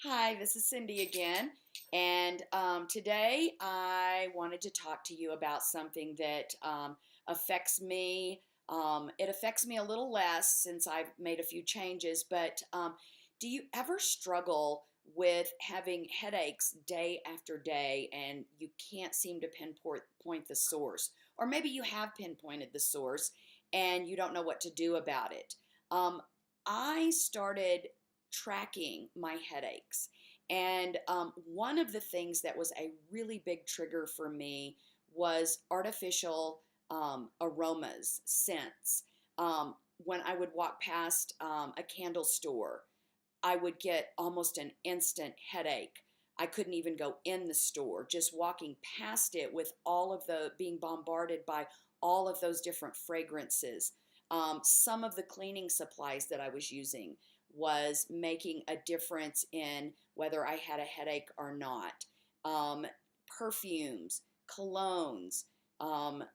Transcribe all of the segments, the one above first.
Hi, this is Cindy again, and today I wanted to talk to you about something that affects me. It affects me a little less since I've made a few changes, but do you ever struggle with having headaches day after day and you can't seem to pinpoint the source? Or maybe you have pinpointed the source and you don't know what to do about it. Um, I started tracking my headaches. And one of the things that was a really big trigger for me was artificial aromas, scents. When I would walk past a candle store, I would get almost an instant headache. I couldn't even go in the store, just walking past it with all of the being bombarded by all of those different fragrances. Some of the cleaning supplies that I was using was making a difference in whether I had a headache or not. Um, Perfumes, colognes, um,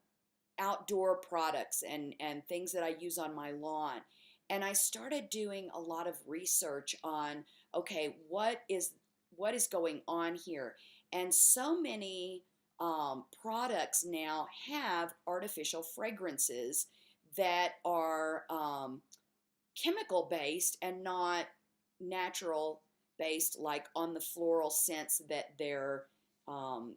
outdoor products and things that I use on my lawn. And I started doing a lot of research on, okay, what is going on here? And so many products now have artificial fragrances that are chemical based and not natural based, like on the floral scents that they're um,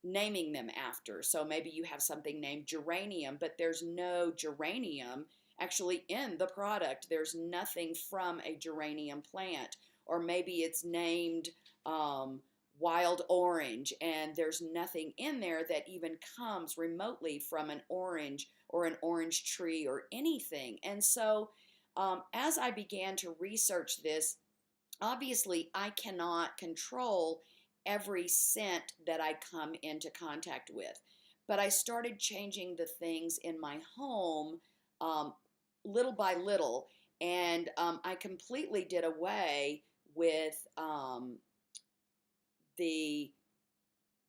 naming them after. So maybe you have something named geranium, but there's no geranium actually in the product. There's nothing from a geranium plant. Or maybe it's named wild orange, and there's nothing in there that even comes remotely from an orange or an orange tree or anything. And so, as I began to research this, obviously I cannot control every scent that I come into contact with. But I started changing the things in my home um, little by little, and I completely did away with the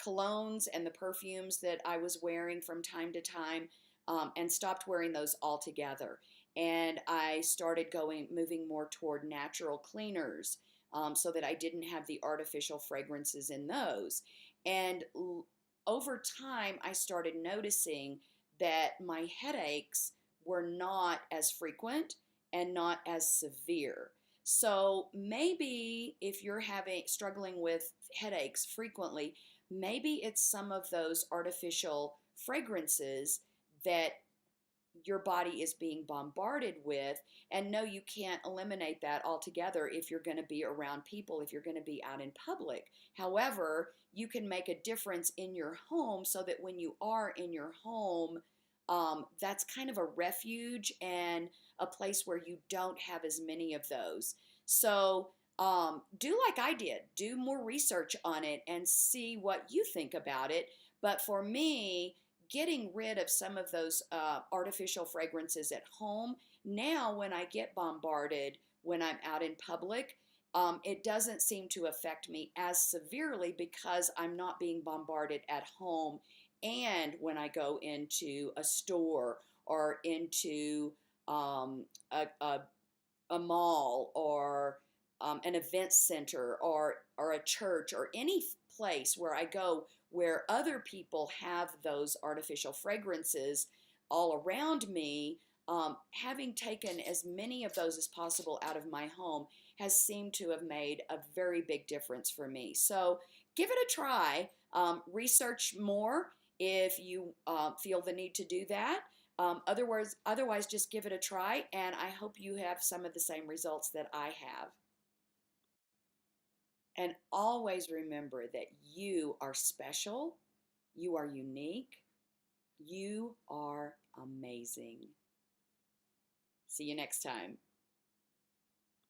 colognes and the perfumes that I was wearing from time to time, and stopped wearing those altogether. And I started moving more toward natural cleaners, so that I didn't have the artificial fragrances in those. And over time, I started noticing that my headaches were not as frequent and not as severe. So maybe if you're having struggling with headaches frequently, maybe it's some of those artificial fragrances that your body is being bombarded with. And no, you can't eliminate that altogether if you're going to be around people, if you're going to be out in public. However, you can make a difference in your home so that when you are in your home, that's kind of a refuge and a place where you don't have as many of those. So do like I did, do more research on it and see what you think about it. But for me, getting rid of some of those artificial fragrances at home, now when I get bombarded when I'm out in public, it doesn't seem to affect me as severely because I'm not being bombarded at home and when I go into a store or into um, a, a, a mall or an event center or a church or any place where I go where other people have those artificial fragrances all around me. Having taken as many of those as possible out of my home has seemed to have made a very big difference for me. So give it a try. Research more if you feel the need to do that. Otherwise, just give it a try, and I hope you have some of the same results that I have. And always remember that you are special, you are unique, you are amazing. See you next time.